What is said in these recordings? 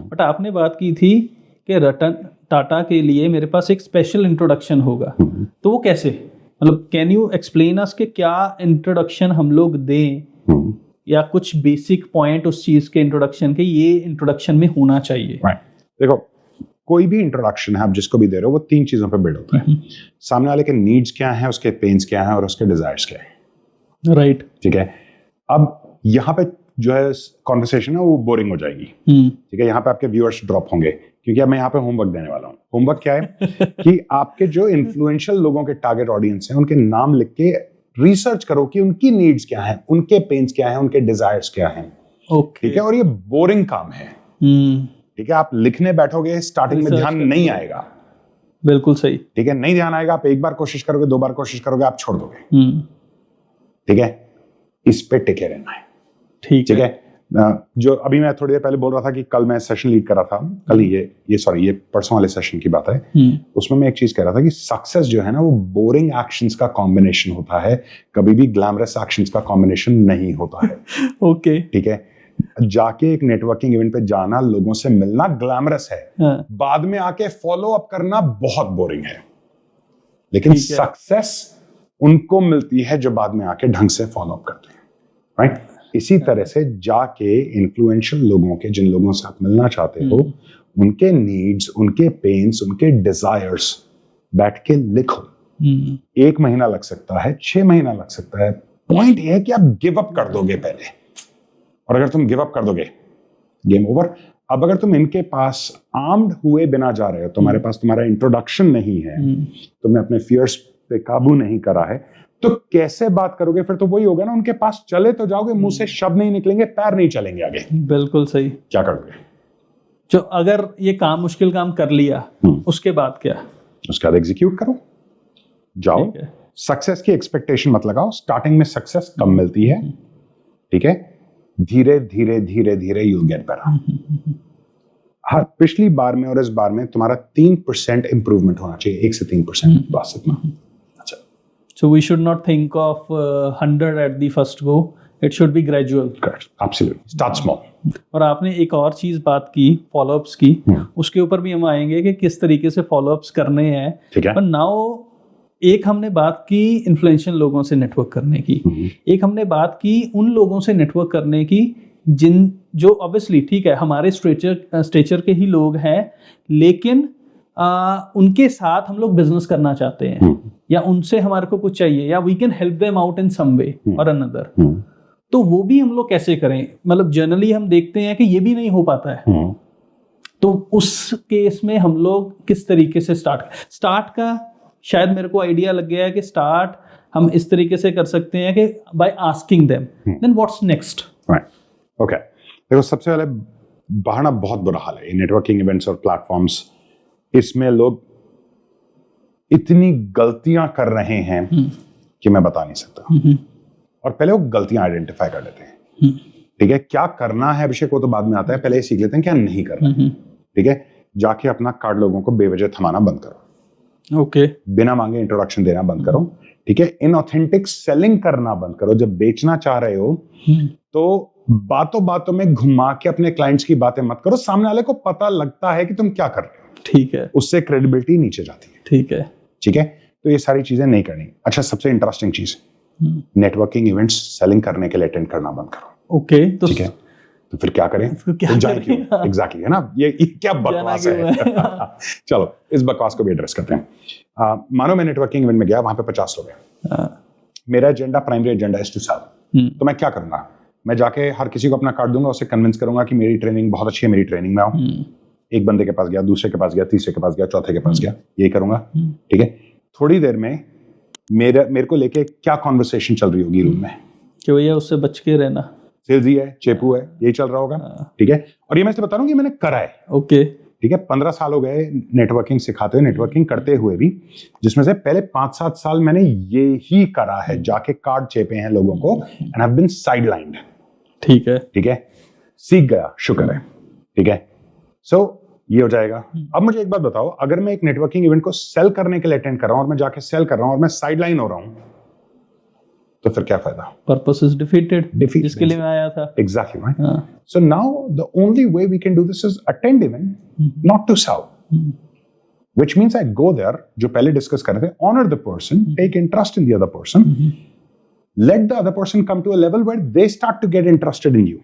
But आपने बात की थी कि रतन टाटा के लिए मेरे पास एक स्पेशल इंट्रोडक्शन होगा, तो वो कैसे, मतलब कैन यू एक्सप्लेन अस कि क्या इंट्रोडक्शन हम लोग दें या कुछ बेसिक पॉइंट उस चीज के इंट्रोडक्शन के ये इंट्रोडक्शन में होना चाहिए? देखो, कोई भी इंट्रोडक्शन है आप जिसको भी दे रहे हो वो 3 चीजों पे बिल्ड होता है। सामने वाले के नीड्स क्या हैं, उसके पेन्स क्या हैं और उसके डिजायर्स क्या हैं। राइट। ठीक है, अब यहाँ पे जो है कॉन्वर्सेशन है वो बोरिंग हो जाएगी। ठीक है, यहाँ पे आपके व्यूअर्स ड्रॉप होंगे क्योंकि अब मैं यहाँ पे होमवर्क देने वाला हूँ। होमवर्क क्या है कि आपके जो इन्फ्लुएंशियल लोगों के टारगेट ऑडियंस हैं उनके नाम लिख के रिसर्च करो कि उनकी नीड्स क्या हैं, उनके पेन्स क्या हैं, उनके डिजायर्स क्या हैं। ओके। ठीक है, और ये बोरिंग काम है। ठीक है, आप लिखने बैठोगे स्टार्टिंग में ध्यान नहीं आएगा। बिल्कुल सही। ठीक है, नहीं ध्यान आएगा, आप एक बार कोशिश करोगे, 2 बार कोशिश करोगे, आप छोड़ दोगे। ठीक है, इस पे टिके रहना है। ठीक है। जो अभी मैं थोड़ी देर पहले बोल रहा था कि कल मैं सेशन लीड कर रहा था, कल ही ये परसों वाले सेशन की बात है। उसमें मैं एक चीज कह रहा था कि सक्सेस जो है ना वो बोरिंग एक्शंस का कॉम्बिनेशन होता है, कभी भी ग्लैमरस एक्शंस का कॉम्बिनेशन नहीं होता है। ओके। ठीक है, जाके एक नेटवर्किंग इवेंट पे जाना, लोगों से मिलना ग्लैमरस है, बाद में आके फॉलो अप करना बहुत बोरिंग है। लेकिन सक्सेस उनको मिलती है जो बाद में आके ढंग से फॉलो अप करते हैं। राइट? इसी तरह से जाके इन्फ्लुएंशियल लोगों के, जिन लोगों से आप मिलना चाहते हो, उनके नीड्स, उनके पेन्स, उनके डिजायर्स बैठ के लिखो। 1 महीना लग सकता है, 6 महीना लग सकता है। पॉइंट ये है कि आप गिव अप कर दोगे पहले, और अगर तुम गिव अप कर दोगे, गेम ओवर। अब अगर तुम इनके पास आर्म्ड हुए बिना जा रहे हो, तुम्हारे पास तुम्हारा इंट्रोडक्शन नहीं है, तुमने अपने फियर्स पे काबू नहीं करा है, तो कैसे बात करोगे? फिर तो वही होगा ना, उनके पास चले तो जाओगे, मुंह से शब्द नहीं निकलेंगे, पैर नहीं चलेंगे आगे। बिल्कुल सही। क्या करोगे? जो अगर ये काम, मुश्किल काम कर लिया, उसके बाद क्या? उसके बाद एग्जीक्यूट करो, जाओ। सक्सेस की एक्सपेक्टेशन मत लगाओ। स्टार्टिंग में सक्सेस कम मिलती है। ठीक है, धीरे धीरे धीरे धीरे यूल गेट बेटर। हर पिछली बार में और इस बार में तुम्हारा 3% इंप्रूवमेंट होना चाहिए, 1 से 3%, बस इतना। So we should not think of 100 at the first go. It should be gradual. Correct. Absolutely. Start small. और आपने एक और चीज बात की फॉलोअप्स की, उसके ऊपर भी हम आएंगे कि किस तरीके से फॉलोअप्स करने हैं। ठीक है। पर नाउ एक हमने बात की इन्फ्लुएंशियल लोगों से नेटवर्क करने की, एक हमने बात की उन लोगों से नेटवर्क करने की जो ऑब्वियसली ठीक है हमारे स्टेचर के ही लोग हैं, लेकिन उनके साथ हम लोग बिजनेस करना चाहते हैं, या उनसे हमारे को कुछ चाहिए, या we can help them out in some way और अनदर। तो वो भी हम लोग कैसे करें? मतलब जनरली हम देखते हैं कि ये भी नहीं हो पाता है। तो उस केस में हम लोग किस तरीके से स्टार्ट का शायद मेरे को आइडिया लग गया है कि स्टार्ट हम इस तरीके से कर सकते हैं कि by asking them, then what's next. Right, okay. देखो, सबसे पहले बाहर ना बहुत बुरा हाल है नेटवर्किंग इवेंट्स और प्लेटफॉर्म्स। इसमें लोग इतनी गलतियां कर रहे हैं कि मैं बता नहीं सकता। और पहले वो गलतियां आइडेंटिफाई कर लेते हैं। ठीक है, क्या करना है अभिषेक वो तो बाद में आता है, पहले ये सीख लेते हैं क्या नहीं करना है। ठीक है, जाके अपना कार्ड लोगों को बेवजह थमाना बंद करो। ओके। बिना मांगे इंट्रोडक्शन देना बंद करो। ठीक है, इनऑथेंटिक सेलिंग करना बंद करो। जब बेचना चाह रहे हो तो बातों बातों में घुमा के अपने क्लाइंट्स की बातें मत करो। सामने वाले को पता लगता है कि तुम क्या कर रहे हो। ठीक है, उससे क्रेडिबिलिटी नीचे जाती है। ठीक है, ठीक है, तो ये सारी चीजें नहीं करनी। अच्छा, सबसे इंटरेस्टिंग चीज, नेटवर्किंग इवेंट्स सेलिंग करने के लिए अटेंड करना बंद करो। ओके, तो ठीक है, तो फिर क्या करें? जाए क्यों? एग्जैक्टली, है ना, ये क्या बकवास है। चलो इस बकवास को भी एड्रेस करते हैं। मानो मैं नेटवर्किंग इवेंट में गया, वहां पे 50 लोग हैं। मेरा agenda, primary agenda is to sell. तो मैं क्या करूंगा? मैं जाके हर किसी को अपना कार्ड दूंगा, उसे कन्विंस करूंगा कि मेरी ट्रेनिंग बहुत अच्छी है, मेरी ट्रेनिंग में आओ। एक बंदे के पास गया, दूसरे के पास गया, तीसरे के पास गया, चौथे के पास गया, यही करूंगा। ठीक है, थोड़ी देर में मेरे को लेके क्या कॉन्वर्सेशन चल रही होगी रूम में कि भैया उससे बच के रहना, सेल्स ही है, चेपू है, यही चल रहा होगा। ठीक है, और ये मैं बता रहा हूँ कि मैंने करा है। ओके, ठीक है, 15 साल हो गए नेटवर्किंग सिखाते हुए, नेटवर्किंग करते हुए भी, जिसमें से पहले 5-7 साल मैंने ये ही करा है, जाके कार्ड चेपे हैं लोगों को, एंड हैव बीन साइडलाइंड। ठीक है, ठीक है, सीख गया, शुक्र है। ठीक है, सो ये हो जाएगा। अब मुझे एक बात बताओ, अगर मैं एक नेटवर्किंग इवेंट को सेल करने के लिए अटेंड कर रहा हूं और मैं जाके सेल कर रहा हूं और मैं साइडलाइन हो रहा हूं, तो फिर क्या फायदा? पर्पस इज डिफीटेड, जिसके लिए मैं आया था। Exactly right. So now the only way we can do this is attend event, not to serve, which means I go there, जो पहले डिस्कस कर रहे थे, honour the person, take interest in the other person, let the other person come to a level where they start to get interested in you.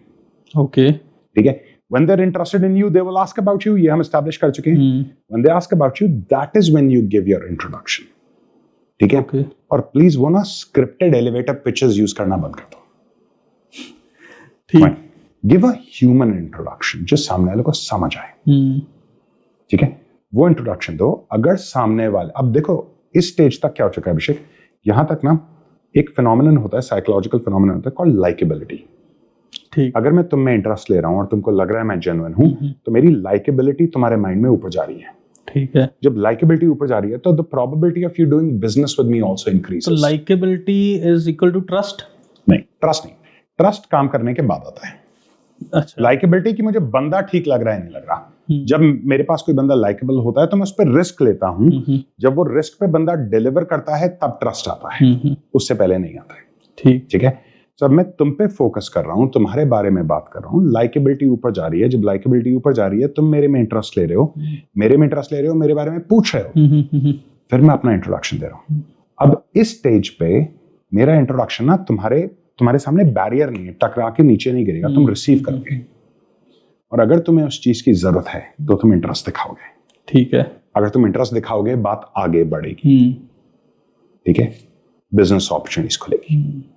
Okay, ठीक है। When they're interested in you, they will ask about you. ये हम establish कर चुके हैं। When they ask about you, that is when you give your introduction. ठीक है। Okay. और प्लीज वो ना scripted elevator pitches यूज करना बंद कर दो। ठीक। Give a human introduction, जो सामने वाले को समझ आए। ठीक है। वो इंट्रोडक्शन दो। अगर सामने वाले, अब देखो इस स्टेज तक क्या हो चुका है अभिषेक, यहां तक ना एक फिनोमिनन होता है, साइकोलॉजिकल फिनोमिनन होता है कॉल्ड लाइकेबिलिटी। ठीक। अगर मैं तुम में इंटरेस्ट ले रहा हूं और तुमको लग रहा है मैं जेन्युइन हूं, तो मेरी लाइकेबिलिटी तुम्हारे माइंड में ऊपर जा रही है। ठीक है। जब लाइकेबिलिटी ऊपर जा रही है तो the probability of you doing business with me also increases. तो likeability is equal to trust? नहीं, ट्रस्ट नहीं। ट्रस्ट काम करने के बाद आता है। अच्छा। लाइकेबिलिटी की मुझे बंदा ठीक लग रहा है नहीं लग रहा, जब मेरे पास कोई बंदा लाइकेबल होता है तो मैं उस पर रिस्क लेता हूं। जब वो रिस्क पे बंदा डिलीवर करता है तब ट्रस्ट आता है, उससे पहले नहीं आता है। ठीक है। तो अब मैं तुम पे फोकस कर रहा हूं, तुम्हारे बारे में बात कर रहा हूं, लाइकेबिलिटी ऊपर जा रही है। जब लाइकेबिलिटी ऊपर जा रही है, तुम मेरे में इंटरेस्ट ले रहे हो, मेरे में इंटरेस्ट ले रहे हो, मेरे बारे में पूछ रहे हो, फिर मैं अपना इंट्रोडक्शन दे रहा हूं। अब इस स्टेज पे मेरा इंट्रोडक्शन ना तुम्हारे सामने बैरियर नहीं है, टकरा के नीचे नहीं गिरेगा, तुम रिसीव करोगे। और अगर तुम्हें उस चीज की जरूरत है तो तुम इंटरेस्ट दिखाओगे। ठीक है। अगर तुम इंटरेस्ट दिखाओगे, बात आगे बढ़ेगी। ठीक है। बिजनेस अपॉर्चुनिटीज खुलेगी।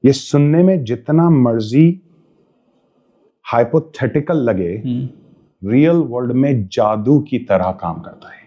ये सुनने में जितना मर्जी हाइपोथेटिकल लगे, रियल वर्ल्ड में जादू की तरह काम करता है।